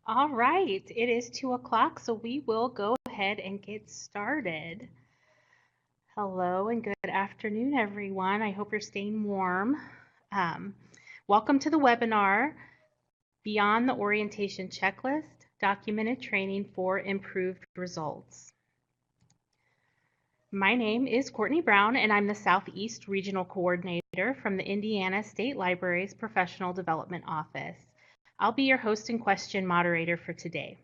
All right, it is 2 o'clock, so we will go ahead and get started. Hello and good afternoon, everyone. I hope you're staying warm. Um, Welcome to the webinar, Beyond the Orientation Checklist, Documented Training for Improved Results. My name is Courtney Brown, and I'm the Southeast Regional Coordinator from the Indiana State Library's Professional Development Office. I'll be your host and question moderator for today.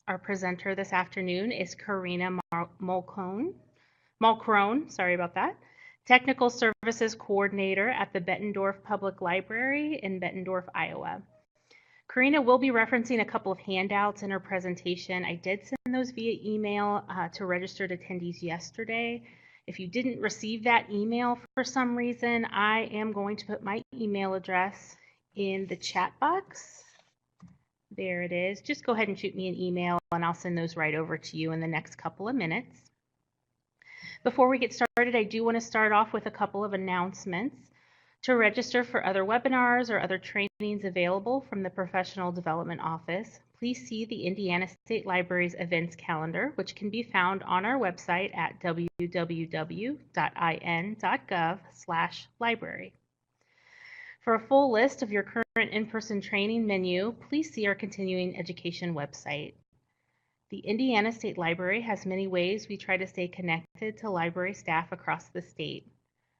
Our presenter this afternoon is Carina Mulcrone, sorry about that, Technical Services Coordinator at the Bettendorf Public Library in Bettendorf, Iowa. Carina will be referencing a couple of handouts in her presentation. I did send those via email to registered attendees yesterday. If you didn't receive that email for some reason, I am going to put my email address in the chat box. There it is. Just go ahead and shoot me an email and I'll send those right over to you in the next couple of minutes. Before we get started, I do want to start off with a couple of announcements. To register for other webinars or other trainings available from the Professional Development Office, please see the Indiana State Library's events calendar, which can be found on our website at www.in.gov/library. For a full list of your current in-person training menu, please see our continuing education website. The Indiana State Library has many ways we try to stay connected to library staff across the state.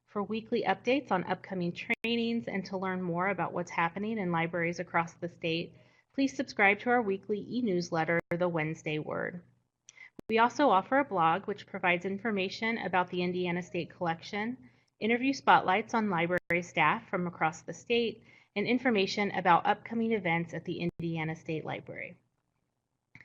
For weekly updates on upcoming trainings and to learn more about what's happening in libraries across the state, please subscribe to our weekly e-newsletter, The Wednesday Word. We also offer a blog which provides information about the Indiana State Collection, interview spotlights on library staff from across the state, and information about upcoming events at the Indiana State Library.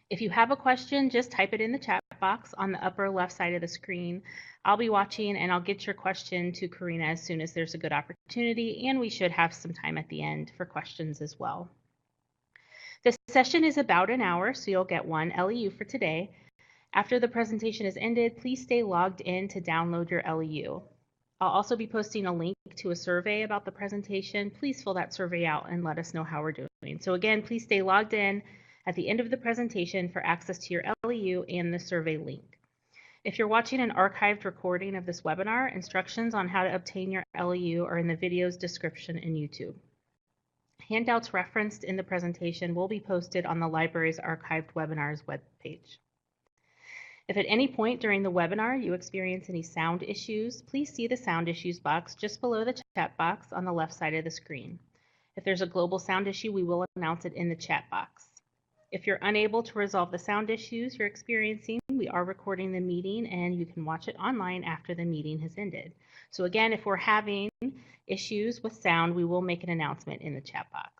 If you have a question, just type it in the chat box on the upper left side of the screen. I'll be watching and I'll get your question to Carina as soon as there's a good opportunity, and we should have some time at the end for questions as well. This session is about an hour, so you'll get one LEU for today. After the presentation is ended, please stay logged in to download your LEU. I'll also be posting a link to a survey about the presentation. Please fill that survey out and let us know how we're doing. So again, please stay logged in at the end of the presentation for access to your LEU and the survey link. If you're watching an archived recording of this webinar, instructions on how to obtain your LEU are in the video's description in YouTube. Handouts referenced in the presentation will be posted on the library's archived webinars webpage. If at any point during the webinar you experience any sound issues, please see the sound issues box just below the chat box on the left side of the screen. If there's a global sound issue, we will announce it in the chat box. If you're unable to resolve the sound issues you're experiencing, we are recording the meeting and you can watch it online after the meeting has ended. So again, if we're having issues with sound, we will make an announcement in the chat box.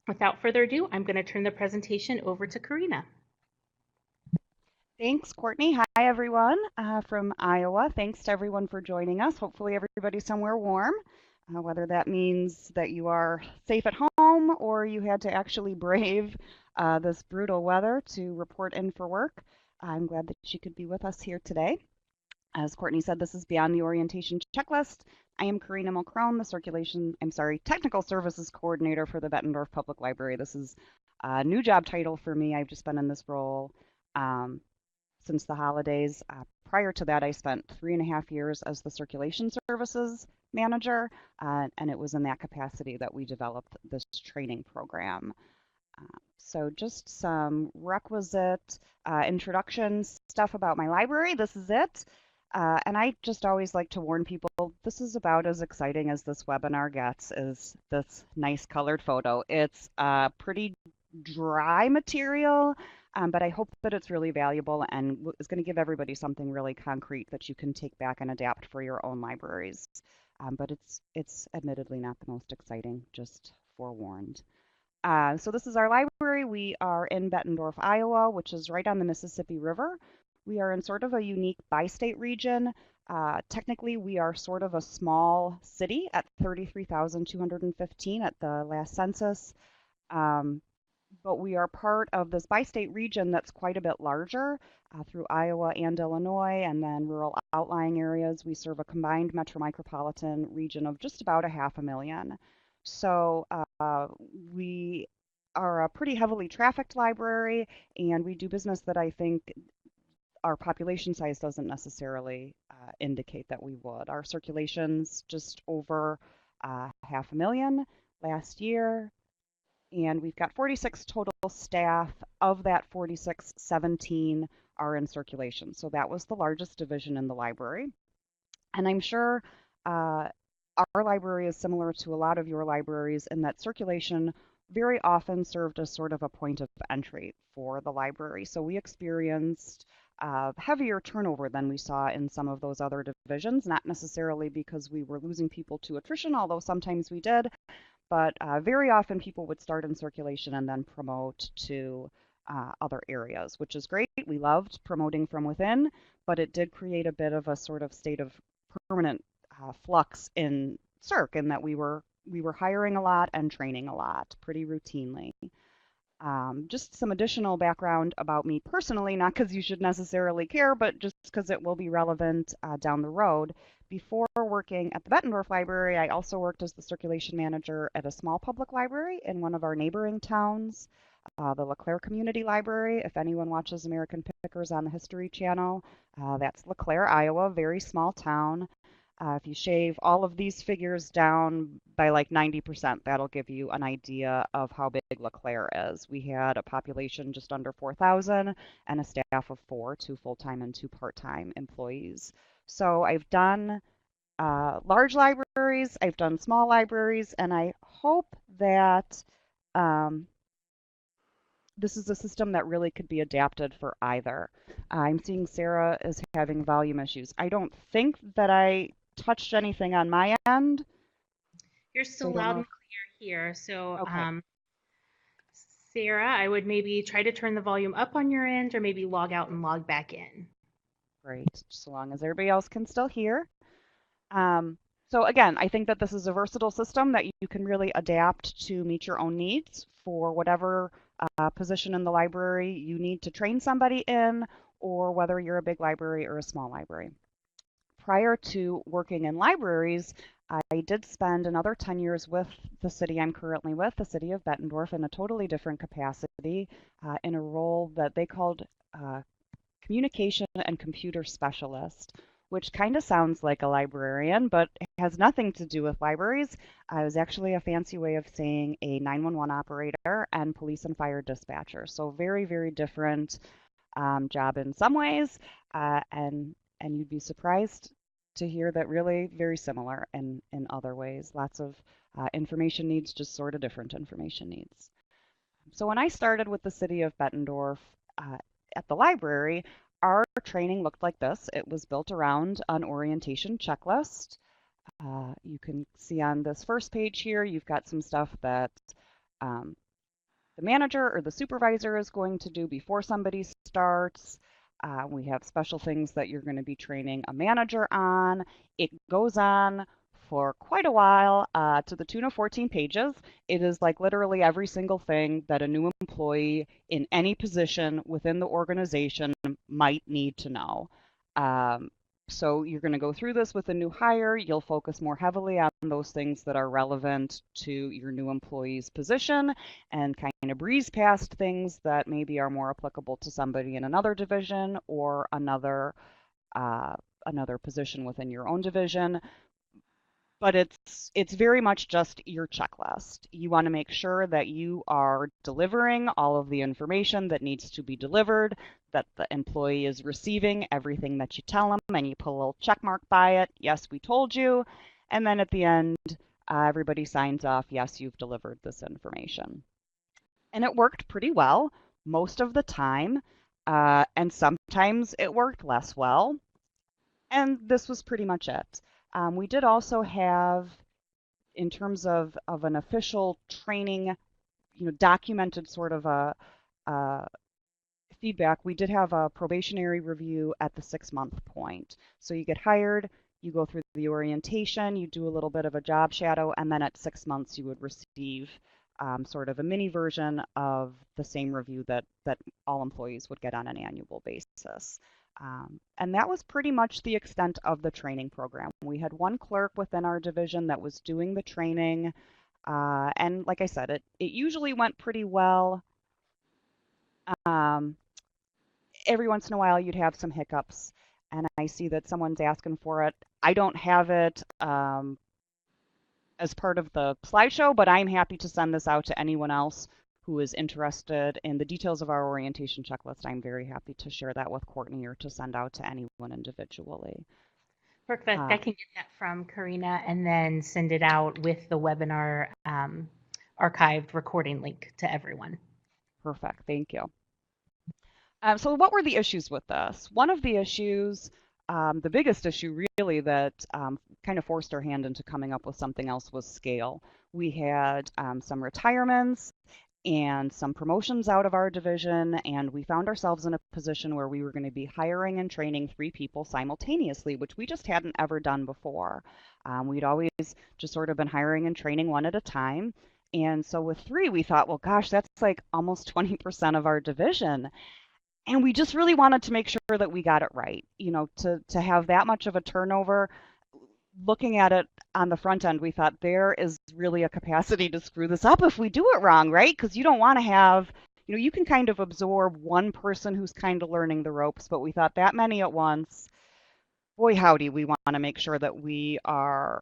Without further ado, I'm going to turn the presentation over to Carina. Thanks, Courtney. Hi, everyone from Iowa. Thanks to everyone for joining us. Hopefully everybody's somewhere warm, whether that means that you are safe at home or you had to actually brave this brutal weather to report in for work. I'm glad that you could be with us here today. As Courtney said, this is Beyond the Orientation Checklist. I am Carina Mulcrone, the Technical Services Coordinator for the Bettendorf Public Library. This is a new job title for me. I've just been in this role since the holidays. Prior to that, I spent 3.5 years as the Circulation Services Manager, and it was in that capacity that we developed this training program. So just some requisite introduction stuff about my library. This is it. And I just always like to warn people, this is about as exciting as this webinar gets, is this nice colored photo. It's pretty dry material, but I hope that it's really valuable and is going to give everybody something really concrete that you can take back and adapt for your own libraries. But it's admittedly not the most exciting, just forewarned. So this is our library. We are in Bettendorf, Iowa, which is right on the Mississippi River. We are in sort of a unique bi-state region. Technically, we are sort of a small city at 33,215 at the last census. But we are part of this bi-state region that's quite a bit larger through Iowa and Illinois, and then rural outlying areas. We serve a combined metro micropolitan region of just about 500,000. So we are a pretty heavily trafficked library, and we do business that I think our population size doesn't necessarily indicate that we would. Our circulation's just over 500,000 last year, and we've got 46 total staff. Of that 46, 17 are in circulation. So that was the largest division in the library. And I'm sure our library is similar to a lot of your libraries in that circulation very often served as sort of a point of entry for the library. So we experienced heavier turnover than we saw in some of those other divisions, not necessarily because we were losing people to attrition, although sometimes we did, but very often people would start in circulation and then promote to other areas, which is great. We loved promoting from within, but it did create a bit of a sort of state of permanent flux in circ, in that we were hiring a lot and training a lot pretty routinely. Just some additional background about me personally, not because you should necessarily care, but just because it will be relevant down the road. Before working at the Bettendorf Library, I also worked as the circulation manager at a small public library in one of our neighboring towns, the LeClaire Community Library. If anyone watches American Pickers on the History Channel, that's LeClaire, Iowa, very small town. If you shave all of these figures down by like 90%, that'll give you an idea of how big LeClaire is. We had a population just under 4,000 and a staff of 4, 2 full-time and 2 part-time employees. So I've done large libraries, I've done small libraries, and I hope that this is a system that really could be adapted for either. I'm seeing Sarah is having volume issues. I don't think that I touched anything on my end. You're still loud and clear here. So, Okay. Sarah, I would maybe try to turn the volume up on your end or maybe log out and log back in. Great, so long as everybody else can still hear. So again, I think that this is a versatile system that you can really adapt to meet your own needs for whatever position in the library you need to train somebody in, or whether you're a big library or a small library. Prior to working in libraries, I did spend another 10 years with the city I'm currently with, the city of Bettendorf, in a totally different capacity, in a role that they called communication and computer specialist, which kind of sounds like a librarian, but it has nothing to do with libraries. It was actually a fancy way of saying a 911 operator and police and fire dispatcher. So very, very different job in some ways, and you'd be surprised to hear that really very similar in other ways. Lots of information needs, just sort of different information needs. So when I started with the city of Bettendorf at the library, our training looked like this. It was built around an orientation checklist. You can see on this first page here, you've got some stuff that the manager or the supervisor is going to do before somebody starts. We have special things that you're going to be training a manager on. It goes on for quite a while, to the tune of 14 pages. It is like literally every single thing that a new employee in any position within the organization might need to know. So you're going to go through this with a new hire. You'll focus more heavily on those things that are relevant to your new employee's position and kind of breeze past things that maybe are more applicable to somebody in another division or another position within your own division. But it's very much just your checklist. You want to make sure that you are delivering all of the information that needs to be delivered, that the employee is receiving everything that you tell them, and you put a little check mark by it. Yes, we told you. And then at the end, everybody signs off, yes, you've delivered this information. And it worked pretty well most of the time, and sometimes it worked less well. And this was pretty much it. We did also have, in terms of an official training, documented sort of a feedback, we did have a probationary review at the 6-month point. So you get hired, you go through the orientation, you do a little bit of a job shadow, and then at 6 months you would receive sort of a mini version of the same review that all employees would get on an annual basis. And that was pretty much the extent of the training program. We had one clerk within our division that was doing the training And like I said, it usually went pretty well. Um, every once in a while, you'd have some hiccups, and I see that someone's asking for it. I don't have it as part of the slideshow, but I'm happy to send this out to anyone else who is interested in the details of our orientation checklist. I'm very happy to share that with Courtney or to send out to anyone individually. Perfect. I can get that from Carina and then send it out with the webinar archived recording link to everyone. Perfect. Thank you. So what were the issues with this? One of the issues, the biggest issue really that kind of forced our hand into coming up with something else was scale. We had some retirements and some promotions out of our division, and we found ourselves in a position where we were going to be hiring and training 3 people simultaneously, which we just hadn't ever done before. We'd always just sort of been hiring and training one at a time. And so with 3, we thought, well, gosh, that's like almost 20% of our division. And we just really wanted to make sure that we got it right. You know, to have that much of a turnover, looking at it on the front end, we thought there is really a capacity to screw this up if we do it wrong, right? Because you don't want to have, you know, you can kind of absorb one person who's kind of learning the ropes, but we thought that many at once, boy, howdy, we want to make sure that we are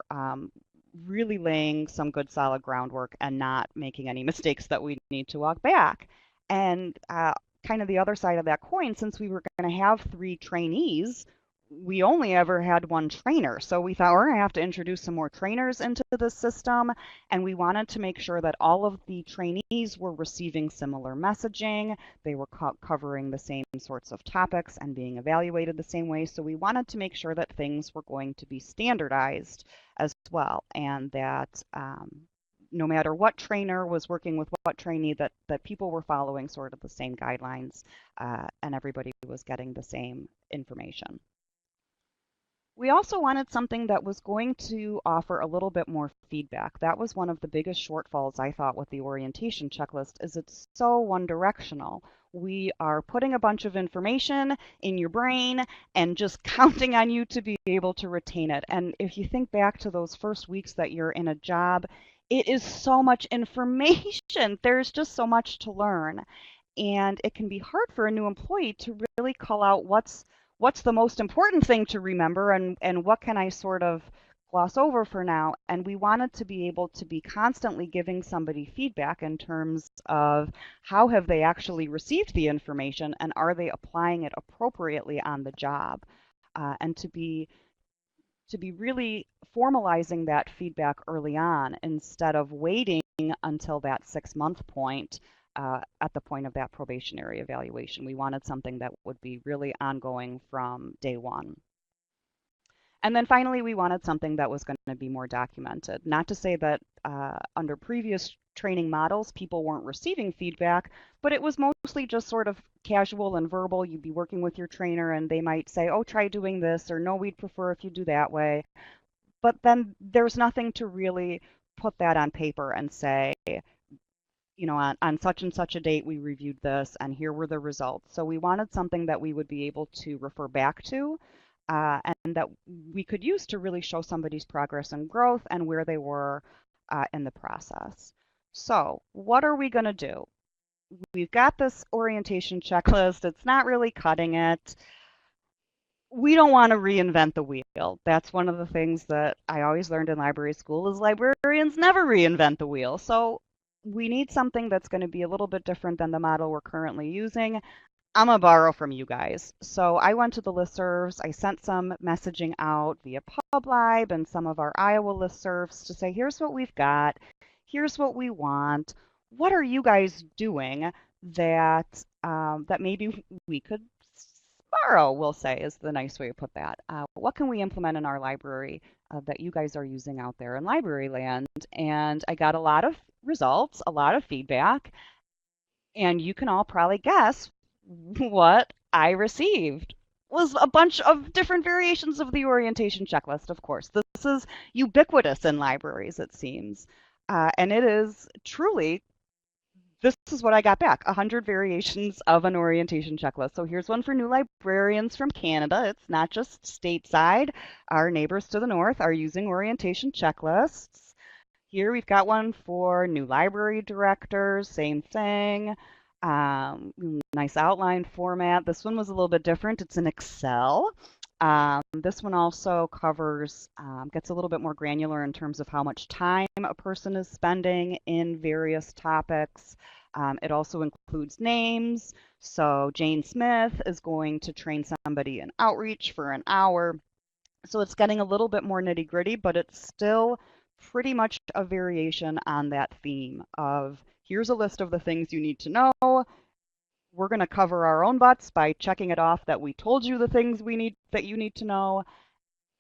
really laying some good solid groundwork and not making any mistakes that we need to walk back. And kind of the other side of that coin, since we were going to have 3 trainees, we only ever had 1 trainer. So we thought we're going to have to introduce some more trainers into the system. And we wanted to make sure that all of the trainees were receiving similar messaging. They were covering the same sorts of topics and being evaluated the same way. So we wanted to make sure that things were going to be standardized as well. And that no matter what trainer was working with what trainee, that people were following sort of the same guidelines and everybody was getting the same information. We also wanted something that was going to offer a little bit more feedback. That was one of the biggest shortfalls I thought with the orientation checklist, is it's so one-directional. We are putting a bunch of information in your brain and just counting on you to be able to retain it. And if you think back to those first weeks that you're in a job, it is so much information. There's just so much to learn. And it can be hard for a new employee to really call out what's the most important thing to remember and what can I sort of gloss over for now. And we wanted to be able to be constantly giving somebody feedback in terms of how have they actually received the information and are they applying it appropriately on the job, and to be really formalizing that feedback early on instead of waiting until that 6-month point. At the point of that probationary evaluation. We wanted something that would be really ongoing from day 1. And then finally, we wanted something that was going to be more documented. Not to say that under previous training models, people weren't receiving feedback, but it was mostly just sort of casual and verbal. You'd be working with your trainer and they might say, oh, try doing this, or no, we'd prefer if you do that way. But then there's nothing to really put that on paper and say, you know, on such and such a date, we reviewed this and here were the results. So we wanted something that we would be able to refer back to and that we could use to really show somebody's progress and growth and where they were in the process. So what are we going to do? We've got this orientation checklist. It's not really cutting it. We don't want to reinvent the wheel. That's one of the things that I always learned in library school is librarians never reinvent the wheel. So we need something that's going to be a little bit different than the model we're currently using. I'm going to borrow from you guys. So I went to the listservs. I sent some messaging out via PubLib and some of our Iowa listservs to say, here's what we've got. Here's what we want. What are you guys doing that that maybe we could borrow, we'll say, is the nice way to put that. What can we implement in our library that you guys are using out there in library land? And I got a lot of results, a lot of feedback, and you can all probably guess what I received was a bunch of different variations of the orientation checklist, of course. This is ubiquitous in libraries, it seems. And it is truly, this is what I got back, 100 variations of an orientation checklist. So here's one for new librarians from Canada. It's not just stateside. Our neighbors to the north are using orientation checklists. Here we've got one for new library directors, same thing. Nice outline format. This one was a little bit different. It's in Excel. This one also covers, gets a little bit more granular in terms of how much time a person is spending in various topics. It also includes names. So Jane Smith is going to train somebody in outreach for an hour. So it's getting a little bit more nitty gritty, but it's still pretty much a variation on that theme of here's a list of the things you need to know. We're going to cover our own butts by checking it off that we told you the things that you need to know.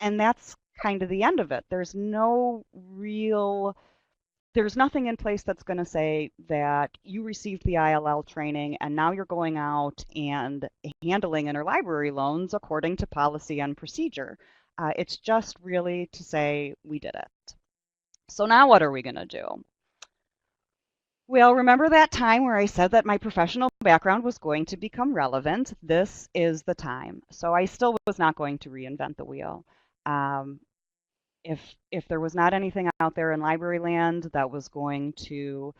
And that's kind of the end of it. There's nothing in place that's going to say that you received the ILL training and now you're going out and handling interlibrary loans according to policy and procedure. It's just really to say we did it. So now what are we going to do? Well, remember that time where I said that my professional background was going to become relevant? This is the time. So I still was not going to reinvent the wheel. If there was not anything out there in library land that was going to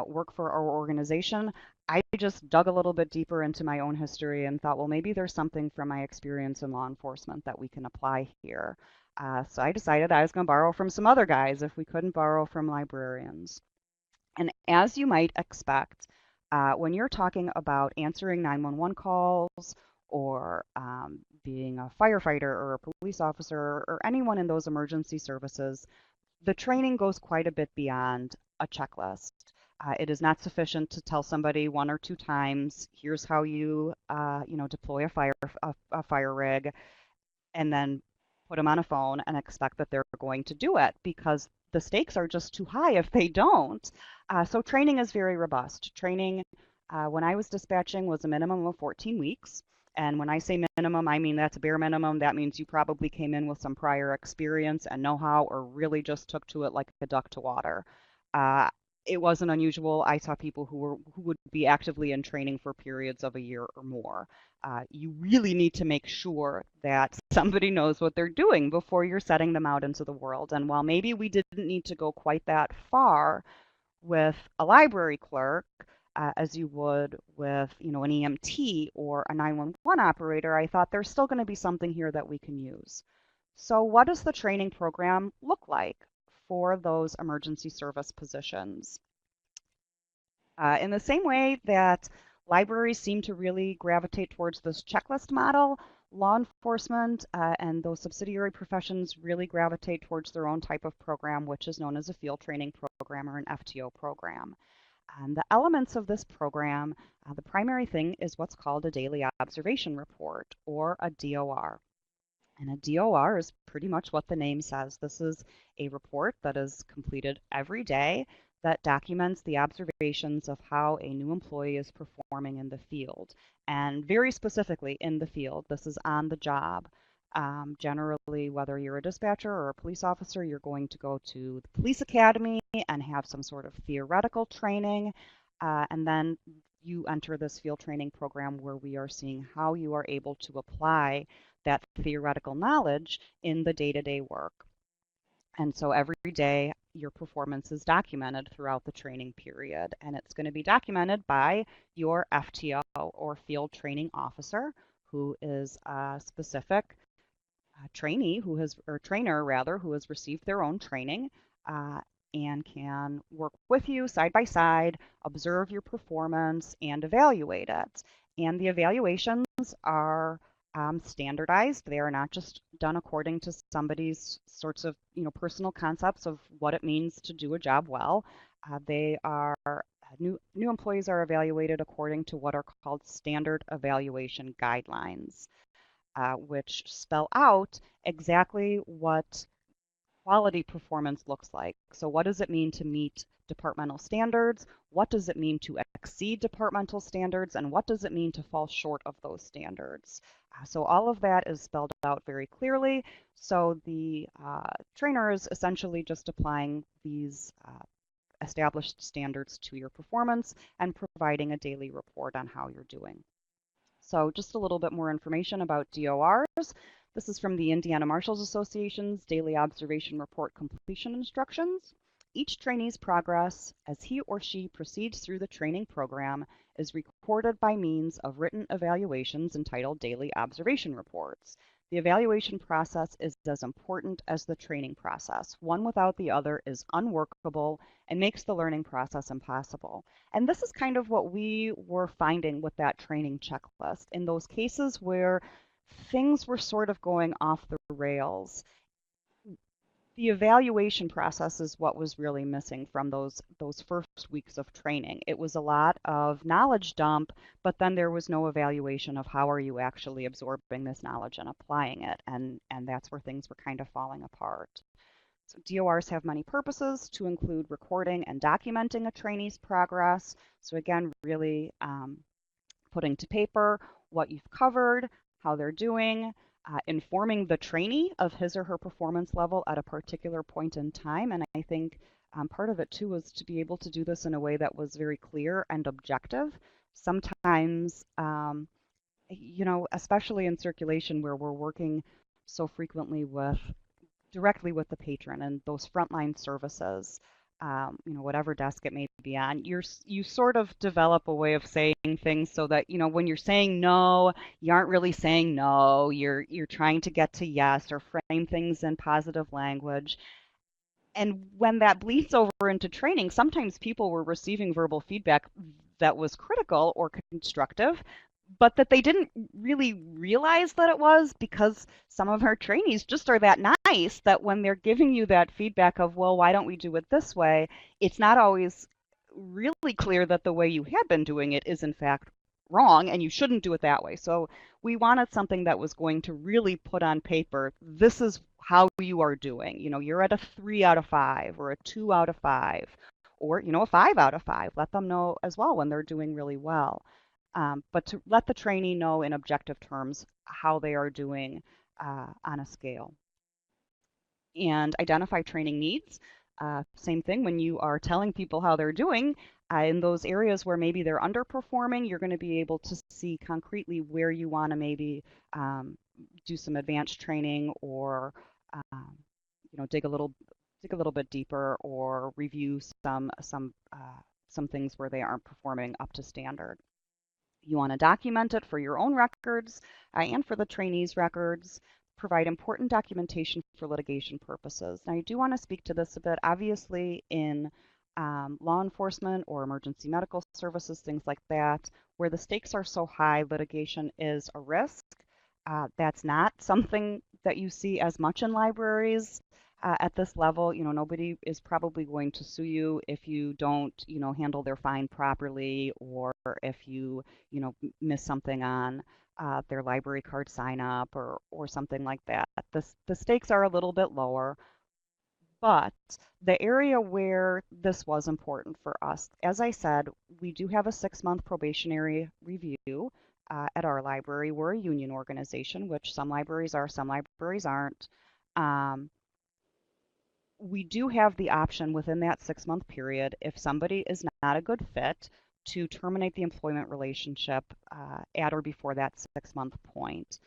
work for our organization, I just dug a little bit deeper into my own history and thought, well, maybe there's something from my experience in law enforcement that we can apply here. So I decided I was going to borrow from some other guys if we couldn't borrow from librarians. And as you might expect, when you're talking about answering 911 calls or being a firefighter or a police officer or anyone in those emergency services, the training goes quite a bit beyond a checklist. It is not sufficient to tell somebody one or two times, here's how you, deploy a fire rig, and then put them on a phone and expect that they're going to do it because the stakes are just too high if they don't. So training is very robust. Training, when I was dispatching, was a minimum of 14 weeks. And when I say minimum, I mean that's a bare minimum. That means you probably came in with some prior experience and know-how or really just took to it like a duck to water. It wasn't unusual. I saw people who would be actively in training for periods of a year or more. You really need to make sure that somebody knows what they're doing before you're setting them out into the world. And while maybe we didn't need to go quite that far with a library clerk, as you would with, an EMT or a 911 operator, I thought there's still going to be something here that we can use. So what does the training program look like for those emergency service positions? In the same way that libraries seem to really gravitate towards this checklist model, law enforcement and those subsidiary professions really gravitate towards their own type of program, which is known as a field training program or an FTO program. And the elements of this program, the primary thing is what's called a daily observation report or a DOR. And a DOR is pretty much what the name says. This is a report that is completed every day that documents the observations of how a new employee is performing in the field. And very specifically in the field, this is on the job. Generally, whether you're a dispatcher or a police officer, you're going to go to the police academy and have some sort of theoretical training. And then you enter this field training program where we are seeing how you are able to apply that theoretical knowledge in the day-to-day work. And so every day your performance is documented throughout the training period, and it's going to be documented by your FTO or field training officer, who is a specific trainee or trainer rather, who has received their own training and can work with you side by side, observe your performance, and evaluate it. And the evaluations are standardized. They are not just done according to somebody's sorts of personal concepts of what it means to do a job well. They are new employees are evaluated according to what are called standard evaluation guidelines, which spell out exactly what quality performance looks like. So what does it mean to meet departmental standards? What does it mean to exceed departmental standards? And what does it mean to fall short of those standards? So all of that is spelled out very clearly. So the trainer is essentially just applying these established standards to your performance and providing a daily report on how you're doing. So just a little bit more information about DORs. This is from the Indiana Marshals Association's Daily Observation Report Completion Instructions. each trainee's progress as he or she proceeds through the training program is recorded by means of written evaluations entitled Daily Observation Reports. The evaluation process is as important as the training process. One without the other is unworkable and makes the learning process impossible. And this is kind of what we were finding with that training checklist. In those cases where things were sort of going off the rails, the evaluation process is what was really missing from those first weeks of training. It was a lot of knowledge dump, but then there was no evaluation of how are you actually absorbing this knowledge and applying it, and that's where things were kind of falling apart. So DORs have many purposes to include recording and documenting a trainee's progress. So again, really putting to paper what you've covered, how they're doing, informing the trainee of his or her performance level at a particular point in time. And I think part of it too was to be able to do this in a way that was very clear and objective. Sometimes, especially in circulation where we're working so frequently directly with the patron and those frontline services, whatever desk it may be on, you sort of develop a way of saying things so that, when you're saying no, you aren't really saying no, you're trying to get to yes or frame things in positive language. And when that bleeds over into training, sometimes people were receiving verbal feedback that was critical or constructive, but that they didn't really realize that it was, because some of our trainees just are that nice that when they're giving you that feedback of, well, why don't we do it this way, it's not always really clear that the way you had been doing it is in fact wrong and you shouldn't do it that way. So we wanted something that was going to really put on paper, this is how you are doing. You're at a 3 out of 5 or a 2 out of 5 or, a 5 out of 5. Let them know as well when they're doing really well. But to let the trainee know in objective terms how they are doing on a scale. And identify training needs. Same thing when you are telling people how they're doing. In those areas where maybe they're underperforming, you're going to be able to see concretely where you want to maybe do some advanced training or dig a little bit deeper or review some things where they aren't performing up to standard. You want to document it for your own records and for the trainees' records. Provide important documentation for litigation purposes. Now, I do want to speak to this a bit. Obviously, in law enforcement or emergency medical services, things like that, where the stakes are so high, litigation is a risk. That's not something that you see as much in libraries. At this level, nobody is probably going to sue you if you don't, handle their fine properly, or if you, miss something on their library card sign up or something like that. The stakes are a little bit lower, but the area where this was important for us, as I said, we do have a 6-month probationary review at our library. We're a union organization, which some libraries are, some libraries aren't. We do have the option within that 6-month period, if somebody is not a good fit, to terminate the employment relationship at or before that 6-month point.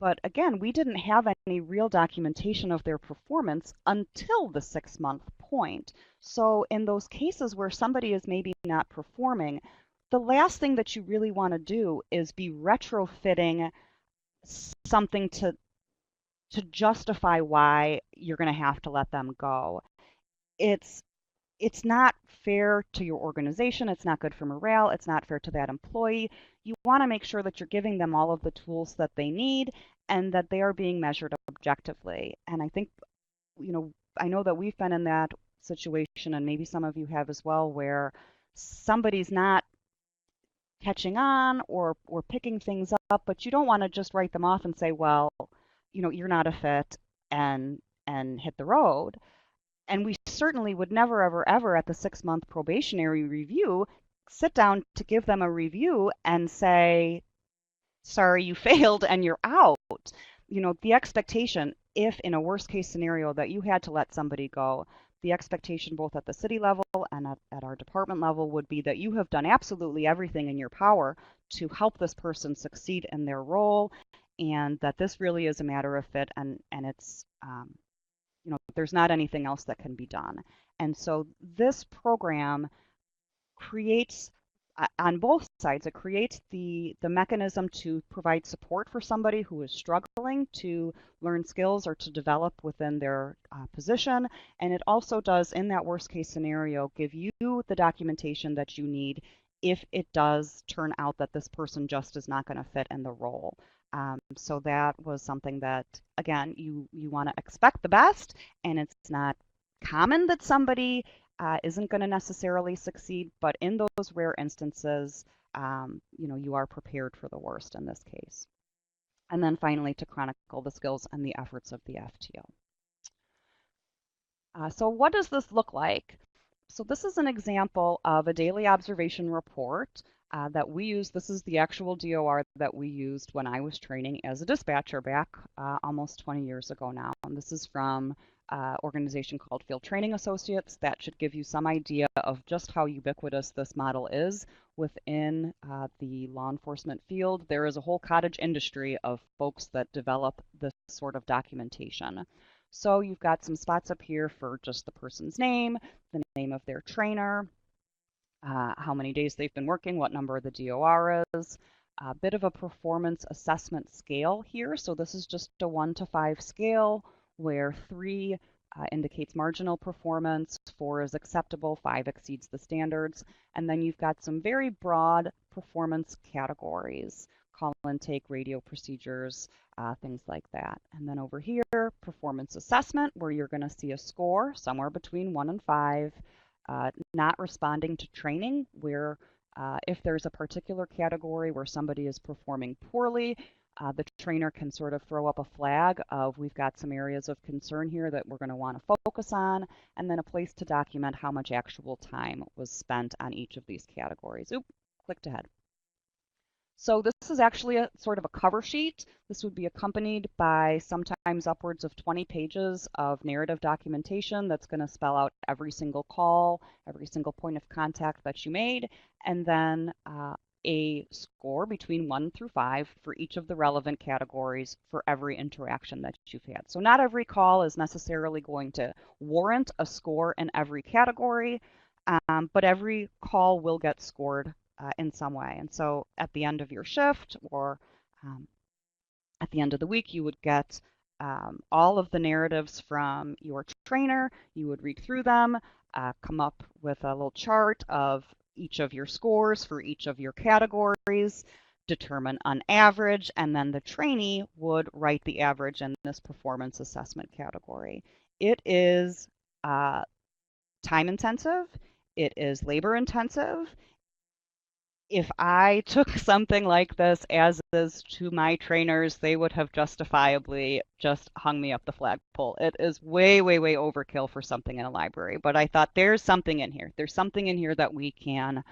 But again, we didn't have any real documentation of their performance until the 6-month point. So in those cases where somebody is maybe not performing, the last thing that you really want to do is be retrofitting something to justify why you're going to have to let them go. It's not fair to your organization. It's not good for morale. It's not fair to that employee. You want to make sure that you're giving them all of the tools that they need and that they are being measured objectively. And I think, I know that we've been in that situation, and maybe some of you have as well, where somebody's not catching on or picking things up, but you don't want to just write them off and say, well, you're not a fit and hit the road. And we certainly would never, ever, ever at the 6-month probationary review sit down to give them a review and say, sorry, you failed and you're out. The expectation, if in a worst case scenario that you had to let somebody go, the expectation both at the city level and at our department level would be that you have done absolutely everything in your power to help this person succeed in their role, and that this really is a matter of fit, and it's there's not anything else that can be done. And so this program creates, on both sides, it creates the mechanism to provide support for somebody who is struggling to learn skills or to develop within their position. And it also does, in that worst case scenario, give you the documentation that you need if it does turn out that this person just is not going to fit in the role. So that was something that, again, you want to expect the best, and it's not common that somebody isn't going to necessarily succeed, but in those rare instances, you are prepared for the worst in this case. And then finally, to chronicle the skills and the efforts of the FTO. So what does this look like? So this is an example of a daily observation report that we use. This is the actual DOR that we used when I was training as a dispatcher back almost 20 years ago now. And this is from an organization called Field Training Associates. That should give you some idea of just how ubiquitous this model is within the law enforcement field. There is a whole cottage industry of folks that develop this sort of documentation. So you've got some spots up here for just the person's name, the name of their trainer, how many days they've been working, what number the DOR is, a bit of a performance assessment scale here. So this is just a 1 to 5 scale where 3 indicates marginal performance, 4 is acceptable, 5 exceeds the standards. And then you've got some very broad performance categories: call intake, radio procedures, things like that. And then over here, performance assessment, where you're going to see a score somewhere between 1 and 5. Not responding to training, where if there's a particular category where somebody is performing poorly, the trainer can sort of throw up a flag of, we've got some areas of concern here that we're going to want to focus on, and then a place to document how much actual time was spent on each of these categories. Oop, clicked ahead. So this is actually a sort of a cover sheet. This would be accompanied by sometimes upwards of 20 pages of narrative documentation that's going to spell out every single call, every single point of contact that you made, and then a score between 1 through 5 for each of the relevant categories for every interaction that you've had. So not every call is necessarily going to warrant a score in every category, but every call will get scored in some way. And so at the end of your shift or at the end of the week, you would get all of the narratives from your trainer. You would read through them, come up with a little chart of each of your scores for each of your categories, determine an average, and then the trainee would write the average in this performance assessment category. It is time intensive. It is labor intensive. If I took something like this as is to my trainers, they would have justifiably just hung me up the flagpole. It is way, way, way overkill for something in a library. But I thought there's something in here. There's something in here that we can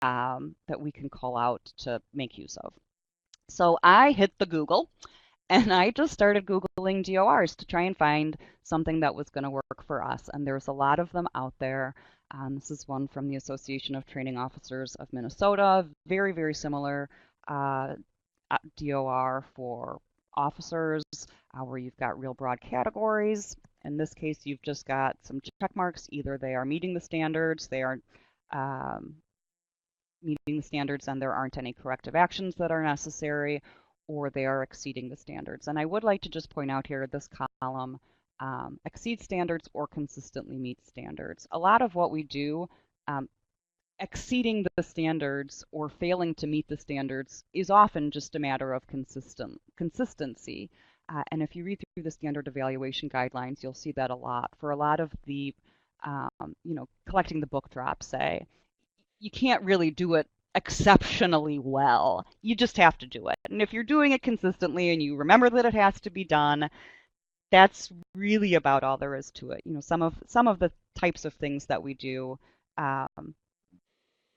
call out to make use of. So I hit the Google and I just started Googling DORs to try and find something that was going to work for us. And there's a lot of them out there. This is one from the Association of Training Officers of Minnesota, very, very similar DOR for officers, where you've got real broad categories. In this case, you've just got some check marks. Either they are meeting the standards, they are meeting the standards and there aren't any corrective actions that are necessary, or they are exceeding the standards. And I would like to just point out here, this column, exceed standards or consistently meet standards. A lot of what we do, exceeding the standards or failing to meet the standards is often just a matter of consistency. And if you read through the standard evaluation guidelines, you'll see that a lot. For a lot of the, collecting the book drop, say, you can't really do it exceptionally well. You just have to do it. And if you're doing it consistently and you remember that it has to be done, that's really about all there is to it. Some of the types of things that we do,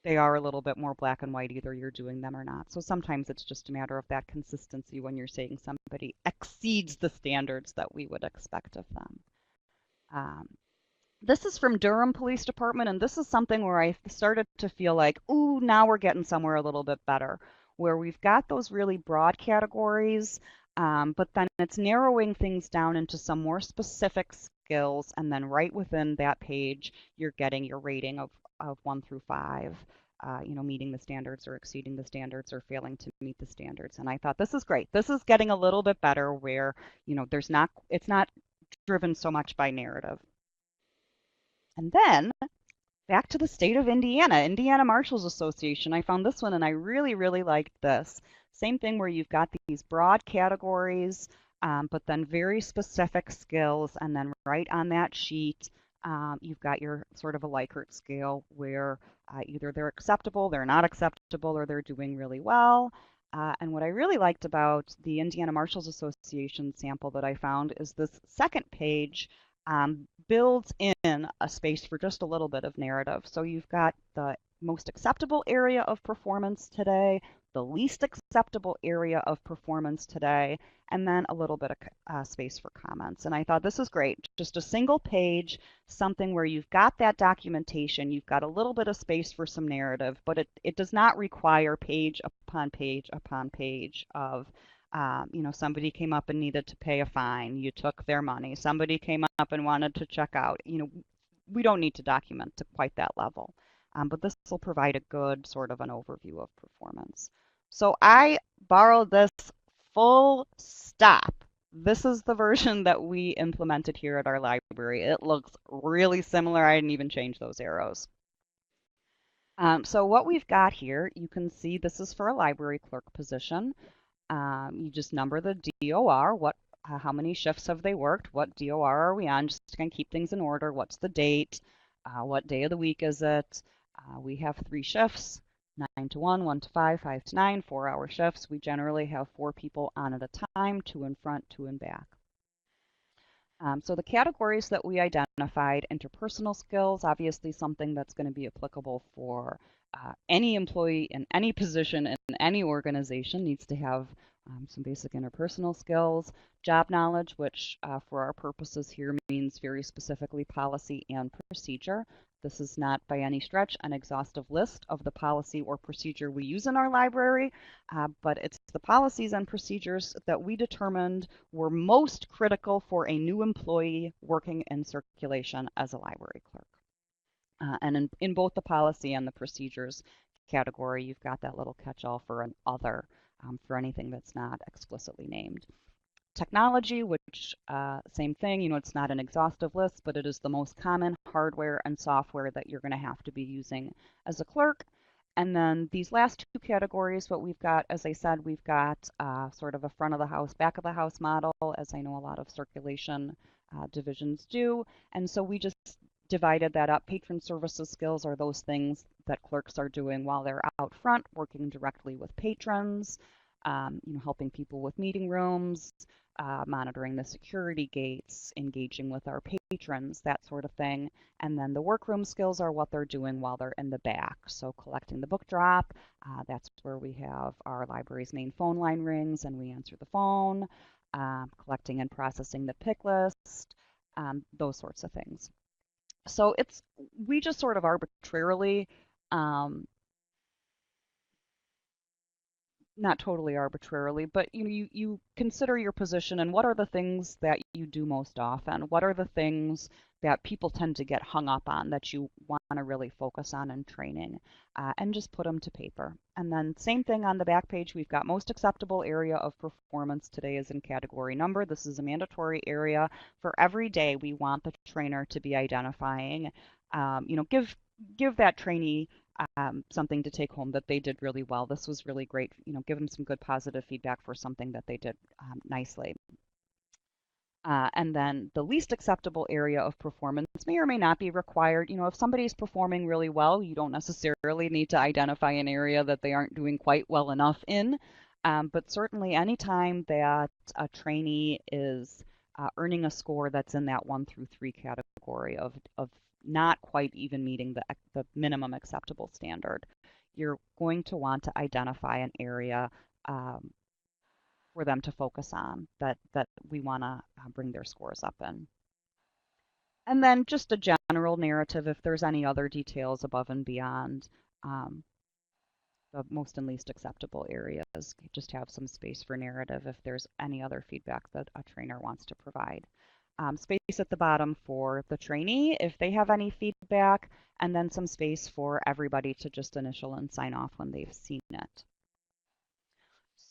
they are a little bit more black and white. Either you're doing them or not. So sometimes it's just a matter of that consistency when you're saying somebody exceeds the standards that we would expect of them. This is from Durham Police Department, and this is something where I started to feel like, ooh, now we're getting somewhere a little bit better, where we've got those really broad categories, but then it's narrowing things down into some more specific skills, and then right within that page, you're getting your rating of 1 through 5. Meeting the standards or exceeding the standards or failing to meet the standards. And I thought this is great. This is getting a little bit better where, it's not driven so much by narrative. And then back to the state of Indiana, Indiana Marshals Association. I found this one and I really, really liked this. Same thing where you've got these broad categories, but then very specific skills. And then right on that sheet, you've got your sort of a Likert scale where either they're acceptable, they're not acceptable, or they're doing really well. And what I really liked about the Indiana Marshals Association sample that I found is this second page builds in a space for just a little bit of narrative. So you've got the most acceptable area of performance today, the least acceptable area of performance today, and then a little bit of space for comments. And I thought this is great. Just a single page, something where you've got that documentation, you've got a little bit of space for some narrative, but it does not require page upon page upon page of somebody came up and needed to pay a fine. You took their money. Somebody came up and wanted to check out. We don't need to document to quite that level. But this will provide a good sort of an overview of performance. So I borrowed this full stop. This is the version that we implemented here at our library. It looks really similar. I didn't even change those arrows. So what we've got here, you can see this is for a library clerk position. You just number the DOR, how many shifts have they worked, what DOR are we on, just to kind of keep things in order, what's the date, what day of the week is it. We have 3 shifts, 9 to 1, 1 to 5, 5 to 9, 4-hour shifts. We generally have 4 people on at a time, 2 in front, 2 in back. So the categories that we identified, interpersonal skills, obviously something that's going to be applicable for any employee in any position in any organization needs to have some basic interpersonal skills. Job knowledge, which for our purposes here means very specifically policy and procedure. This is not by any stretch an exhaustive list of the policy or procedure we use in our library, but it's the policies and procedures that we determined were most critical for a new employee working in circulation as a library clerk. And in both the policy and the procedures category, you've got that little catch-all for an other for anything that's not explicitly named. Technology, which same thing, it's not an exhaustive list, but it is the most common hardware and software that you're going to have to be using as a clerk. And then these last 2 categories, what we've got, as I said, we've got sort of a front of the house, back of the house model, as I know a lot of circulation divisions do. And so we just divided that up. Patron services skills are those things that clerks are doing while they're out front, working directly with patrons, helping people with meeting rooms, monitoring the security gates, engaging with our patrons, that sort of thing. And then the workroom skills are what they're doing while they're in the back. So collecting the book drop, that's where we have our library's main phone line rings and we answer the phone, collecting and processing the pick list, those sorts of things. So we just sort of arbitrarily, not totally arbitrarily, but you consider your position and what are the things that you do most often? What are the things that people tend to get hung up on that you want to really focus on in training, and just put them to paper. And then same thing on the back page, we've got most acceptable area of performance today is in category number. This is a mandatory area for every day. We want the trainer to be identifying, give that trainee something to take home that they did really well. This was really great. Give them some good positive feedback for something that they did nicely. And then the least acceptable area of performance may or may not be required. If somebody's performing really well, you don't necessarily need to identify an area that they aren't doing quite well enough in. But certainly anytime that a trainee is earning a score that's in that 1 through 3 category of not quite even meeting the minimum acceptable standard, you're going to want to identify an area for them to focus on that we want to bring their scores up in. And then just a general narrative if there's any other details above and beyond the most and least acceptable areas. Just have some space for narrative if there's any other feedback that a trainer wants to provide. space at the bottom for the trainee if they have any feedback, and then some space for everybody to just initial and sign off when they've seen it.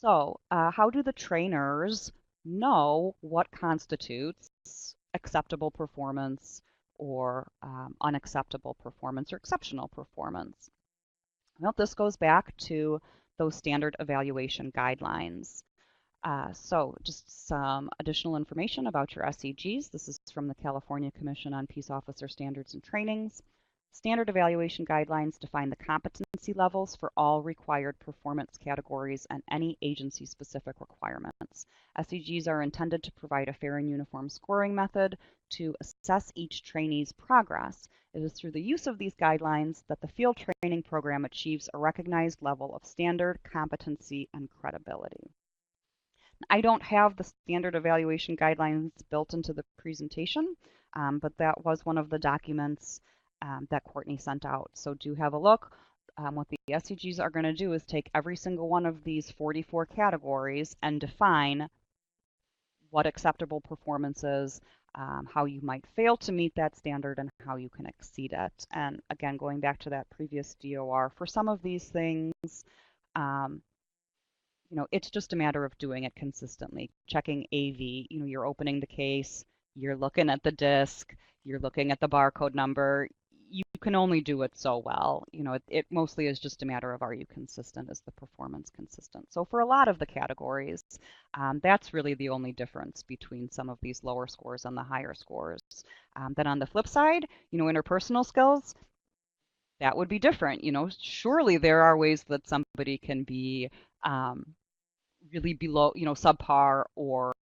So how do the trainers know what constitutes acceptable performance or unacceptable performance or exceptional performance? Well, this goes back to those standard evaluation guidelines. So just some additional information about your SEGs. This is from the California Commission on Peace Officer Standards and Trainings. Standard evaluation guidelines define the competency levels for all required performance categories and any agency-specific requirements. SEGs are intended to provide a fair and uniform scoring method to assess each trainee's progress. It is through the use of these guidelines that the field training program achieves a recognized level of standard, competency, and credibility. I don't have the standard evaluation guidelines built into the presentation, but that was one of the documents that Courtney sent out. So do have a look. What the SEGs are going to do is take every single one of these 44 categories and define what acceptable performance is, how you might fail to meet that standard, and how you can exceed it. And again, going back to that previous DOR, for some of these things, it's just a matter of doing it consistently, checking AV. You're opening the case, you're looking at the disc, you're looking at the barcode number. You can only do it so well. It mostly is just a matter of, are you consistent? Is the performance consistent? So for a lot of the categories, that's really the only difference between some of these lower scores and the higher scores. Then on the flip side, interpersonal skills, that would be different. Surely there are ways that somebody can be really below, subpar or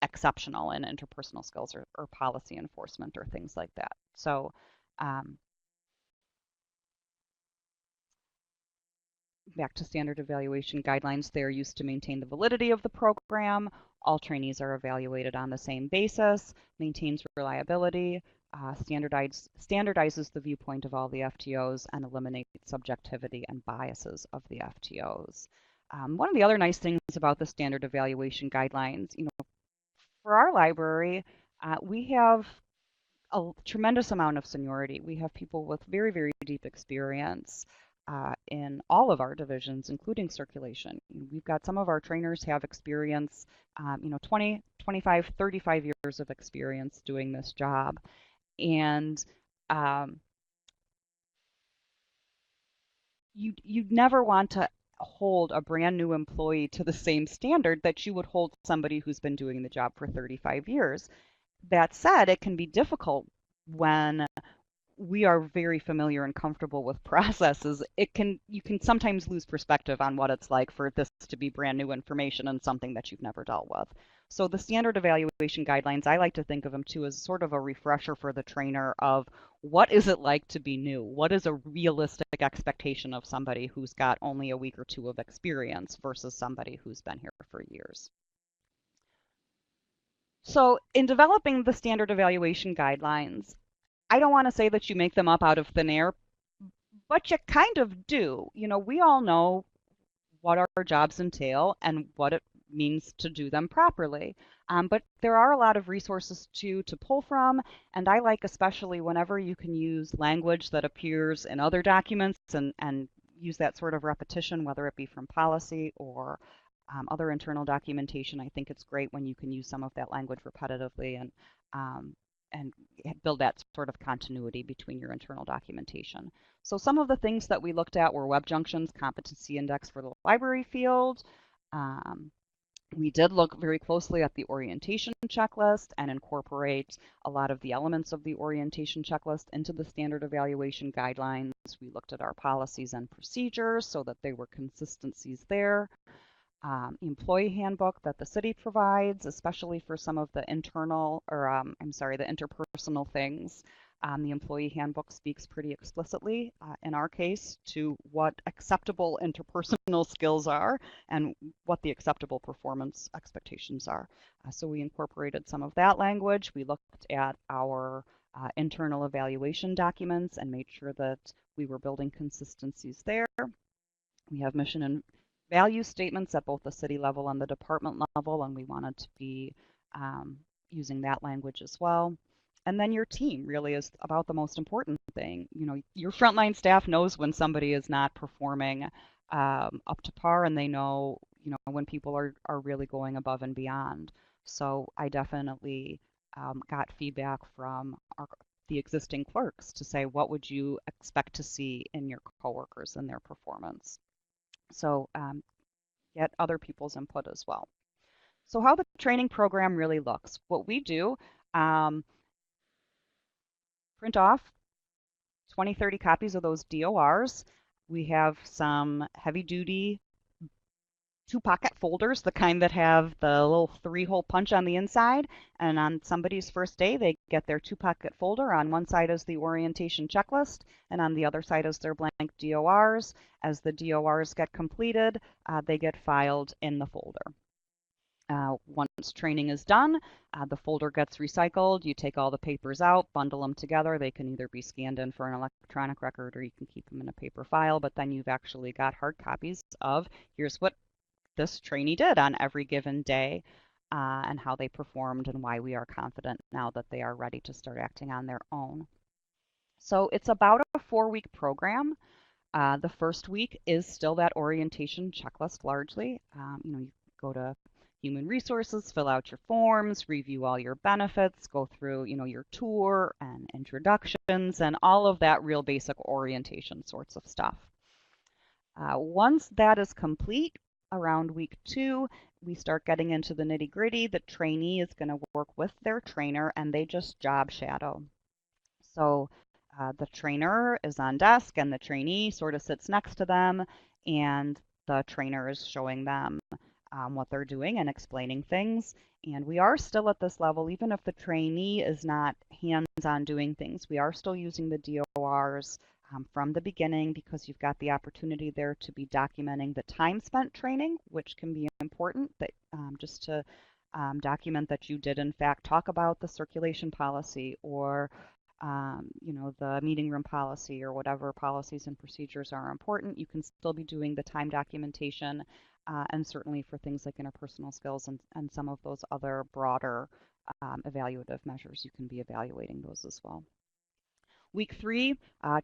exceptional in interpersonal skills or policy enforcement or things like that. So back to standard evaluation guidelines, they're used to maintain the validity of the program. All trainees are evaluated on the same basis, maintains reliability, standardizes the viewpoint of all the FTOs, and eliminates subjectivity and biases of the FTOs. One of the other nice things about the standard evaluation guidelines, for our library, we have a tremendous amount of seniority. We have people with very, very deep experience in all of our divisions, including circulation. We've got some of our trainers have experience, 20, 25, 35 years of experience doing this job. And you'd never want to hold a brand new employee to the same standard that you would hold somebody who's been doing the job for 35 years. That said, it can be difficult when we are very familiar and comfortable with processes. You can sometimes lose perspective on what it's like for this to be brand new information and something that you've never dealt with. So the standard evaluation guidelines, I like to think of them too as sort of a refresher for the trainer of what is it like to be new? What is a realistic expectation of somebody who's got only a week or two of experience versus somebody who's been here for years? So in developing the standard evaluation guidelines, I don't want to say that you make them up out of thin air, but you kind of do. We all know what our jobs entail and what it means to do them properly. But there are a lot of resources to pull from, and I like especially whenever you can use language that appears in other documents and use that sort of repetition, whether it be from policy or other internal documentation. I think it's great when you can use some of that language repetitively and build that sort of continuity between your internal documentation. So some of the things that we looked at were Web Junction's competency index for the library field. We did look very closely at the orientation checklist and incorporate a lot of the elements of the orientation checklist into the standard evaluation guidelines. We looked at our policies and procedures so that there were consistencies there. Employee handbook that the city provides, especially for some of the internal or the interpersonal things. The employee handbook speaks pretty explicitly, in our case, to what acceptable interpersonal skills are and what the acceptable performance expectations are. So we incorporated some of that language. We looked at our internal evaluation documents and made sure that we were building consistencies there. We have mission and value statements at both the city level and the department level, and we wanted to be using that language as well. And then your team really is about the most important thing. Your frontline staff knows when somebody is not performing up to par, and they know, when people are really going above and beyond. So I definitely got feedback from the existing clerks to say, what would you expect to see in your coworkers and their performance? So get other people's input as well. So how the training program really looks. What we do, um, print off 20, 30 copies of those DORs. We have some heavy duty 2-pocket folders, the kind that have the little 3-hole punch on the inside. And on somebody's first day, they get their 2-pocket folder. On one side is the orientation checklist, and on the other side is their blank DORs. As the DORs get completed, they get filed in the folder. Once training is done, the folder gets recycled. You take all the papers out, bundle them together. They can either be scanned in for an electronic record, or you can keep them in a paper file, but then you've actually got hard copies of here's what this trainee did on every given day, and how they performed, and why we are confident now that they are ready to start acting on their own. So it's about a 4-week program. The first week is still that orientation checklist largely. You go to Human Resources, fill out your forms, review all your benefits, go through, your tour and introductions and all of that real basic orientation sorts of stuff. Once that is complete, around week 2, we start getting into the nitty-gritty. The trainee is going to work with their trainer, and they just job shadow. So the trainer is on desk, and the trainee sort of sits next to them, and the trainer is showing them what they're doing and explaining things. And we are still at this level, even if the trainee is not hands-on doing things. We are still using the DORs from the beginning, because you've got the opportunity there to be documenting the time spent training, which can be important, that just to document that you did in fact talk about the circulation policy, or the meeting room policy, or whatever policies and procedures are important. You can still be doing the time documentation, and certainly for things like interpersonal skills and some of those other broader evaluative measures, you can be evaluating those as well. Week 3,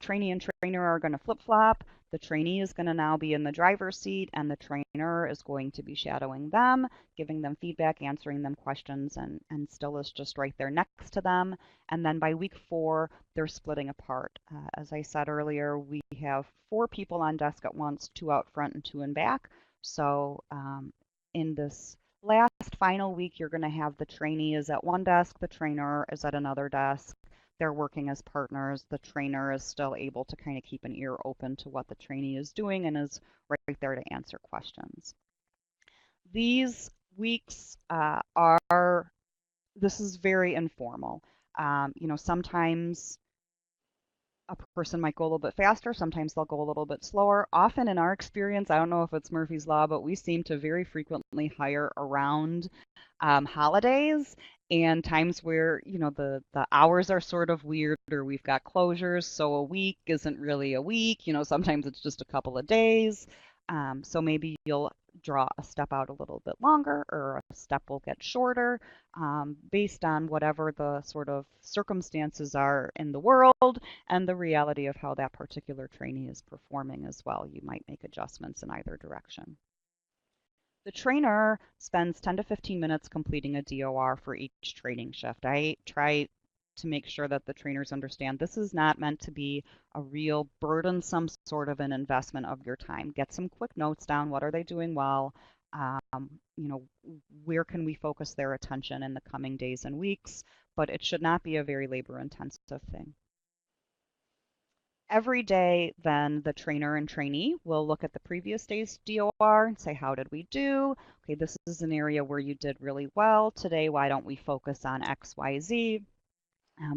trainee and trainer are going to flip-flop. The trainee is going to now be in the driver's seat, and the trainer is going to be shadowing them, giving them feedback, answering them questions, and still is just right there next to them. And then by week 4, they're splitting apart. As I said earlier, we have 4 people on desk at once, 2 out front and 2 in back. So in this last final week, you're going to have the trainee is at one desk, the trainer is at another desk. They're working as partners. The trainer is still able to kind of keep an ear open to what the trainee is doing, and is right there to answer questions. These weeks this is very informal. Sometimes a person might go a little bit faster, sometimes they'll go a little bit slower. Often in our experience, I don't know if it's Murphy's Law, but we seem to very frequently hire around holidays and times where, the hours are sort of weird, or we've got closures, so a week isn't really a week. Sometimes it's just a couple of days. So maybe you'll draw a step out a little bit longer, or a step will get shorter, based on whatever the sort of circumstances are in the world and the reality of how that particular trainee is performing as well. You might make adjustments in either direction. The trainer spends 10 to 15 minutes completing a DOR for each training shift. I try to make sure that the trainers understand this is not meant to be a real burdensome sort of an investment of your time. Get some quick notes down. What are they doing well? Where can we focus their attention in the coming days and weeks? But it should not be a very labor-intensive thing. Every day, then, the trainer and trainee will look at the previous day's DOR and say, how did we do? Okay, this is an area where you did really well. Today, why don't we focus on X, Y, Z?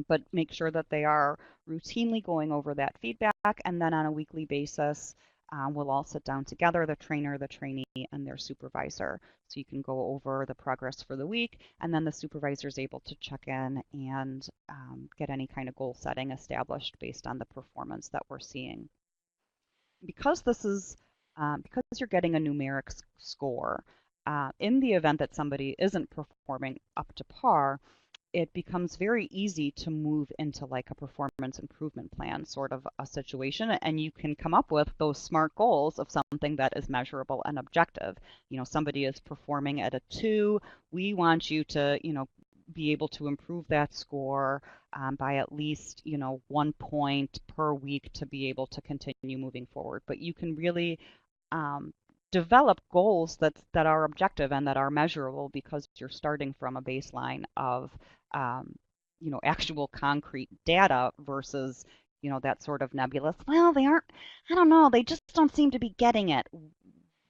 But make sure that they are routinely going over that feedback, and then on a weekly basis, we'll all sit down together, the trainer, the trainee, and their supervisor. So you can go over the progress for the week, and then the supervisor is able to check in and get any kind of goal setting established based on the performance that we're seeing. Because this is because you're getting a numeric score, in the event that somebody isn't performing up to par, it becomes very easy to move into like a performance improvement plan sort of a situation, and you can come up with those SMART goals of something that is measurable and objective. Somebody is performing at a 2, we want you to, be able to improve that score by at least, 1 point per week to be able to continue moving forward. But you can really develop goals that are objective and that are measurable because you're starting from a baseline of actual concrete data versus that sort of nebulous, well, they aren't, I don't know, they just don't seem to be getting it,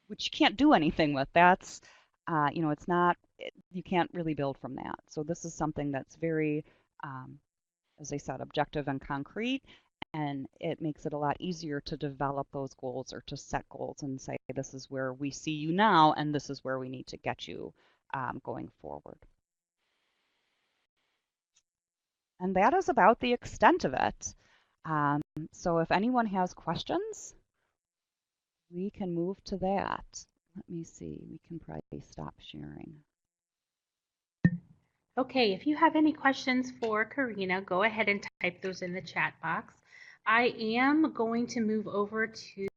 which you can't do anything with. That's it's not, you can't really build from that. So this is something that's very as I said, objective and concrete, and it makes it a lot easier to develop those goals or to set goals and say, this is where we see you now, and this is where we need to get you going forward. And that is about the extent of it. So if anyone has questions, we can move to that. Let me see, we can probably stop sharing. Okay, if you have any questions for Carina, go ahead and type those in the chat box. I am going to move over to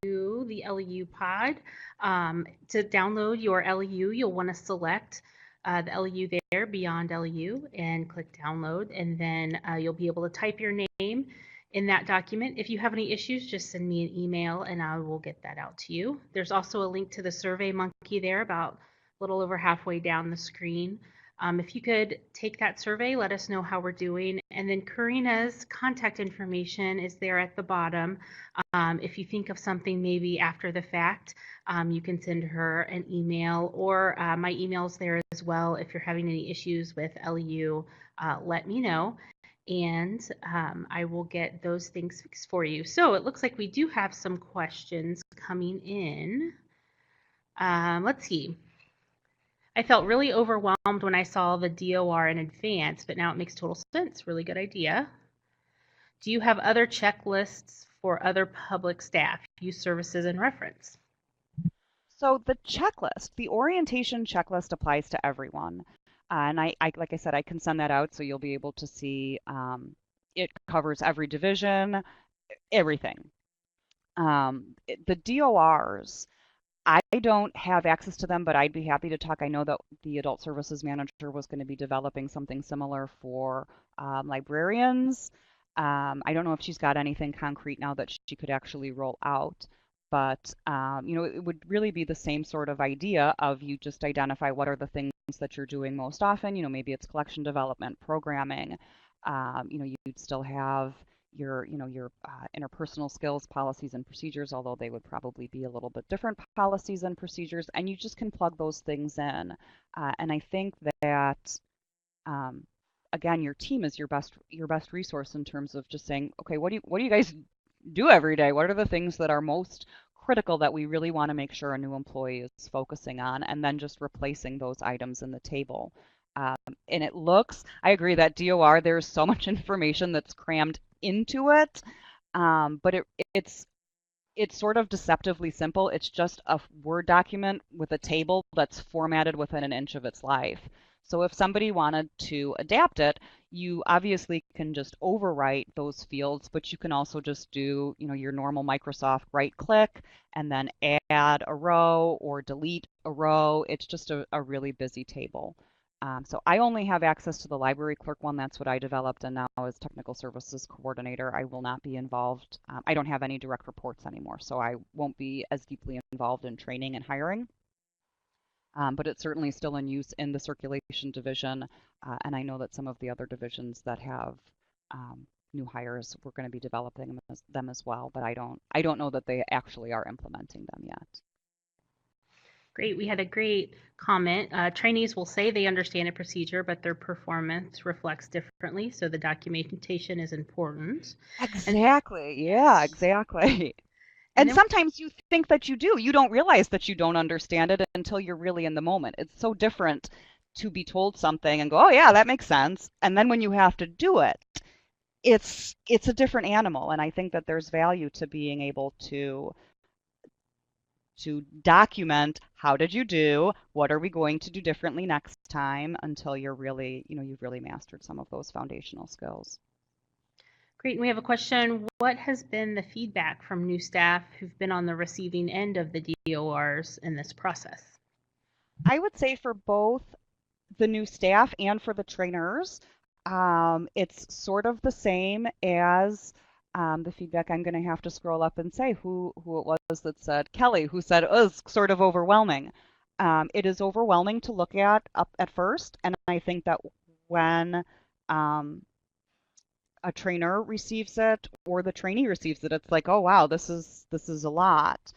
the LEU pod. To download your LEU, you'll want to select the LEU there, Beyond LEU, and click download, and then you'll be able to type your name in that document. If you have any issues, just send me an email and I will get that out to you. There's also a link to the Survey Monkey there, about a little over halfway down the screen. If you could take that survey, let us know how we're doing. And then Carina's contact information is there at the bottom. If you think of something maybe after the fact, you can send her an email, or my email's there as well. If you're having any issues with LEU, let me know, and I will get those things fixed for you. So it looks like we do have some questions coming in. Let's see. I felt really overwhelmed when I saw the DOR in advance, but now it makes total sense. Really good idea. Do you have other checklists for other public staff, use services, and reference? So the checklist, the orientation checklist applies to everyone. And I like I said, I can send that out so you'll be able to see it covers every division, everything. The DORs, I don't have access to them, but I'd be happy to talk. I know that the adult services manager was going to be developing something similar for librarians. I don't know if she's got anything concrete now that she could actually roll out, but it would really be the same sort of idea of you just identify what are the things that you're doing most often. Maybe it's collection development, programming. You'd still have your interpersonal skills, policies, and procedures, although they would probably be a little bit different policies and procedures, and you just can plug those things in. And I think that, again, your team is your best resource in terms of just saying, okay, what do you guys do every day? What are the things that are most critical that we really want to make sure a new employee is focusing on, and then just replacing those items in the table. And it looks, I agree that DOR, there's so much information that's crammed into it, but it's sort of deceptively simple. It's just a Word document with a table that's formatted within an inch of its life. So if somebody wanted to adapt it, you obviously can just overwrite those fields, but you can also just do, your normal Microsoft right click and then add a row or delete a row. It's just a really busy table. So I only have access to the library clerk one. That's what I developed, and now as technical services coordinator, I will not be involved. I don't have any direct reports anymore, so I won't be as deeply involved in training and hiring. But it's certainly still in use in the circulation division, and I know that some of the other divisions that have new hires, we're going to be developing them as well, but I don't know that they actually are implementing them yet. Great. We had a great comment. Trainees will say they understand a procedure, but their performance reflects differently, so the documentation is important. Exactly. Yeah, exactly. And sometimes you think that you do. You don't realize that you don't understand it until you're really in the moment. It's so different to be told something and go, oh, yeah, that makes sense. And then when you have to do it, it's a different animal. And I think that there's value to being able to to document how did you do, what are we going to do differently next time until you're really, you've really mastered some of those foundational skills. Great. And we have a question. What has been the feedback from new staff who've been on the receiving end of the DORs in this process? I would say for both the new staff and for the trainers, it's sort of the same as the feedback. I'm going to have to scroll up and say who it was that said, Kelly, who said it was sort of overwhelming. It is overwhelming to look at up at first, and I think that when a trainer receives it or the trainee receives it, it's like, oh wow, this is a lot.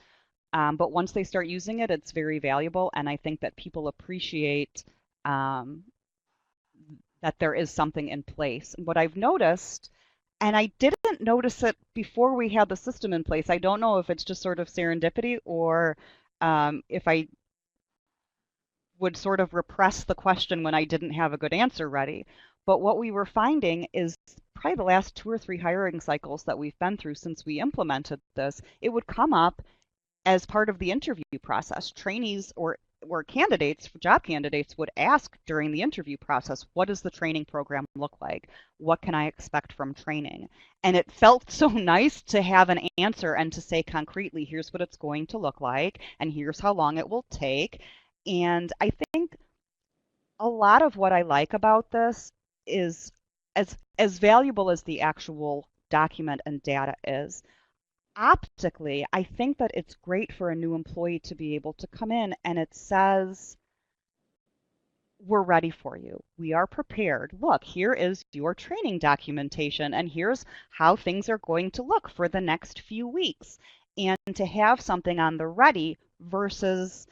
But once they start using it, it's very valuable, and I think that people appreciate that there is something in place. And what I've noticed, and I didn't notice it before we had the system in place, I don't know if it's just sort of serendipity or if I would sort of repress the question when I didn't have a good answer ready. But what we were finding is probably the last 2 or 3 hiring cycles that we've been through since we implemented this, it would come up as part of the interview process. Trainees or candidates, job candidates would ask during the interview process, what does the training program look like? What can I expect from training? And it felt so nice to have an answer and to say concretely, here's what it's going to look like, and here's how long it will take. And I think a lot of what I like about this is as valuable as the actual document and data is, optically, I think that it's great for a new employee to be able to come in and it says, we're ready for you. We are prepared. Look, here is your training documentation, and here's how things are going to look for the next few weeks. And to have something on the ready versus,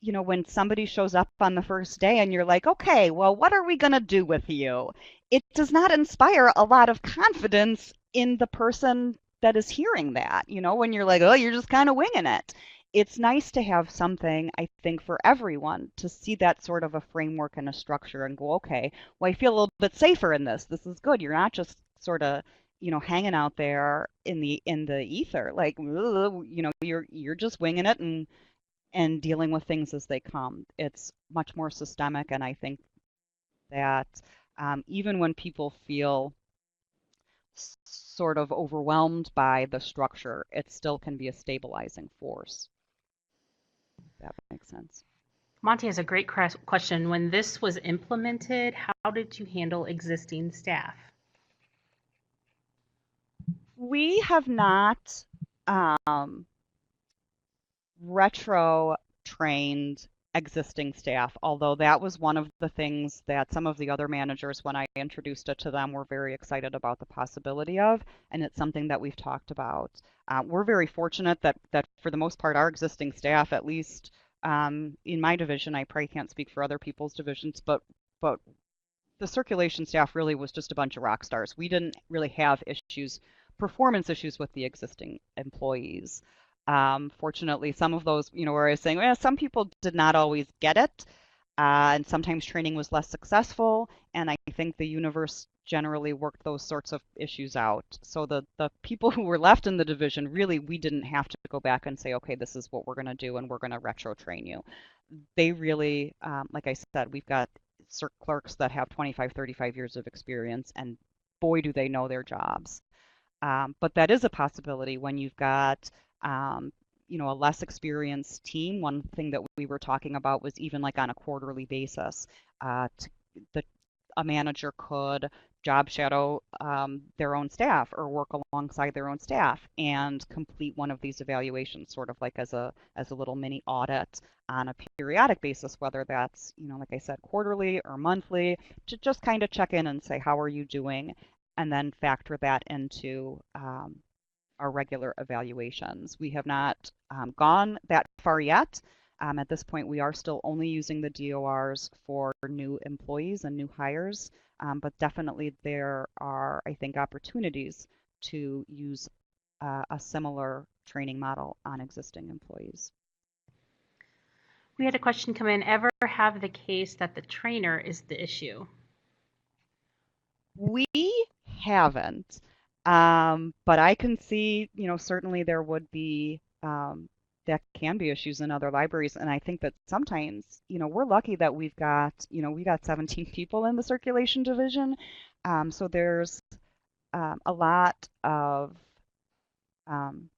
when somebody shows up on the first day and you're like, okay, well, what are we going to do with you? It does not inspire a lot of confidence in the person that is hearing that, when you're like, oh, you're just kind of winging it. It's nice to have something, I think, for everyone to see that sort of a framework and a structure and go, okay, well, I feel a little bit safer in this. This is good. You're not just sort of, hanging out there in the ether, like, you're just winging it and dealing with things as they come. It's much more systemic, and I think that even when people feel sort of overwhelmed by the structure, it still can be a stabilizing force. If that makes sense. Monty has a great question. When this was implemented, how did you handle existing staff? We have not retro trained existing staff, although that was one of the things that some of the other managers, when I introduced it to them, were very excited about the possibility of, and it's something that we've talked about. We're very fortunate that for the most part, our existing staff, at least in my division, I probably can't speak for other people's divisions, but the circulation staff really was just a bunch of rock stars. We didn't really have performance issues with the existing employees. Fortunately, some of those, where I was saying, well, some people did not always get it, and sometimes training was less successful, and I think the universe generally worked those sorts of issues out. So the people who were left in the division, really, we didn't have to go back and say, okay, this is what we're going to do, and we're going to retro train you. They really, like I said, we've got circ clerks that have 25, 35 years of experience, and boy, do they know their jobs. But that is a possibility when you've got a less experienced team. One thing that we were talking about was even like on a quarterly basis, a manager could job shadow their own staff or work alongside their own staff and complete one of these evaluations, sort of like as a little mini audit on a periodic basis, whether that's, like I said, quarterly or monthly, to just kind of check in and say, how are you doing? And then factor that into our regular evaluations. We have not gone that far yet. At this point, we are still only using the DORs for new employees and new hires, but definitely there are, I think, opportunities to use a similar training model on existing employees. We had a question come in. Ever have the case that the trainer is the issue? We haven't. But I can see, certainly there would be that can be issues in other libraries. And I think that sometimes, we're lucky that we got 17 people in the circulation division. So there's a lot of um,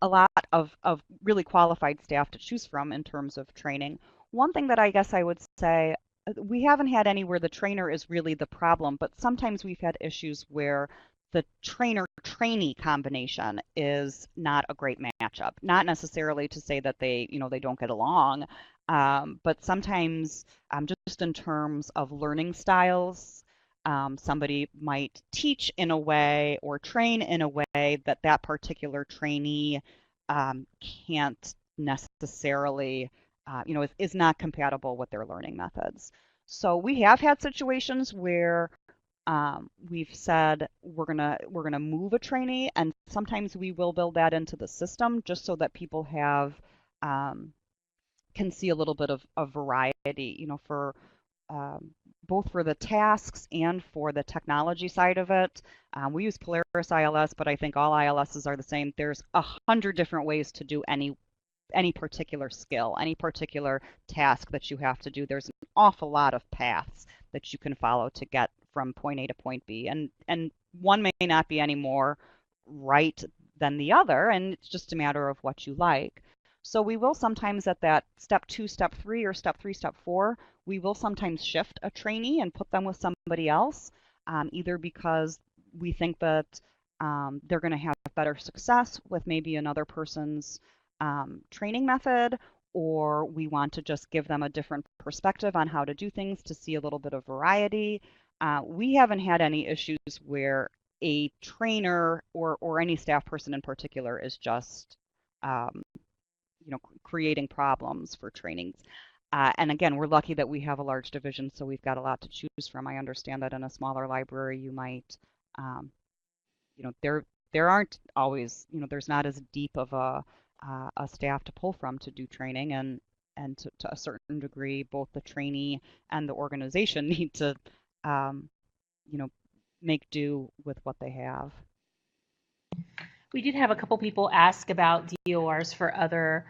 of really qualified staff to choose from in terms of training. One thing that I guess I would say, we haven't had any where the trainer is really the problem, but sometimes we've had issues where the trainer-trainee combination is not a great matchup. Not necessarily to say that they don't get along, but sometimes just in terms of learning styles, somebody might teach in a way or train in a way that that particular trainee can't necessarily, is not compatible with their learning methods. So we have had situations where we've said we're gonna move a trainee, and sometimes we will build that into the system just so that people can see a little bit of variety, for um, both for the tasks and for the technology side of it. We use Polaris ILS, but I think all ILSs are the same. There's 100 different ways to do any particular skill, any particular task that you have to do. There's an awful lot of paths that you can follow to get from point A to point B, and one may not be any more right than the other, and it's just a matter of what you like. So we will sometimes at that step 2, step 3, or step 3, step 4, we will sometimes shift a trainee and put them with somebody else, either because we think that they're going to have better success with maybe another person's training method, or we want to just give them a different perspective on how to do things to see a little bit of variety. We haven't had any issues where a trainer or any staff person in particular is just creating problems for trainings. And again, we're lucky that we have a large division, so we've got a lot to choose from. I understand that in a smaller library, you might, there aren't always, there's not as deep of a staff to pull from to do training, and to a certain degree, both the trainee and the organization need to, make do with what they have. We did have a couple people ask about DORs for other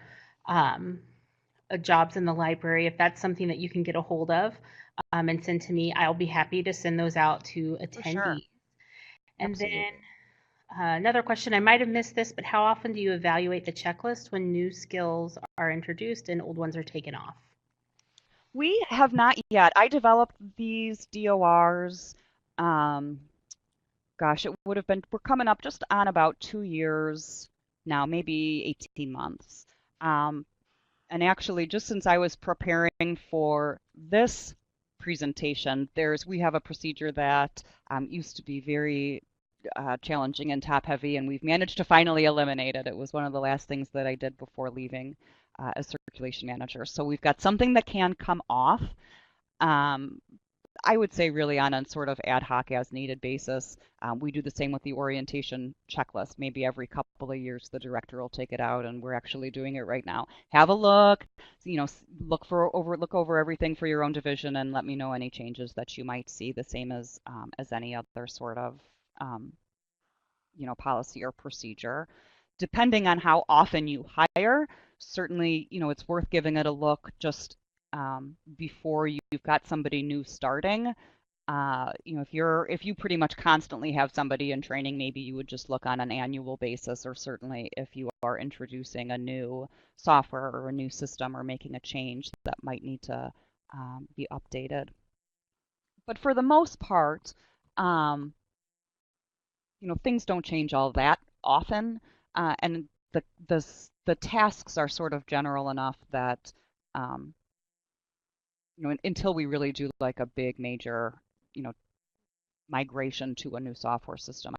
jobs in the library. If that's something that you can get a hold of and send to me, I'll be happy to send those out to attendees. Sure. And Absolutely. then another question, I might have missed this, but how often do you evaluate the checklist when new skills are introduced and old ones are taken off? We have not yet. I developed these DORs. Um, Gosh, it would have been, we're coming up just on about 2 years now, maybe 18 months. And actually, just since I was preparing for this presentation, we have a procedure that used to be very challenging and top heavy, and we've managed to finally eliminate it. It was one of the last things that I did before leaving as circulation manager. So we've got something that can come off. I would say really on a sort of ad hoc as needed basis. We do the same with the orientation checklist. Maybe every couple of years the director will take it out, and we're actually doing it right now. Have a look, look over everything for your own division, and let me know any changes that you might see. The same as any other sort of policy or procedure. Depending on how often you hire, certainly it's worth giving it a look just before you've got somebody new starting. If you pretty much constantly have somebody in training, maybe you would just look on an annual basis, or certainly if you are introducing a new software or a new system or making a change that might need to be updated. But for the most part, things don't change all that often, and the tasks are sort of general enough that until we really do like a big major, migration to a new software system,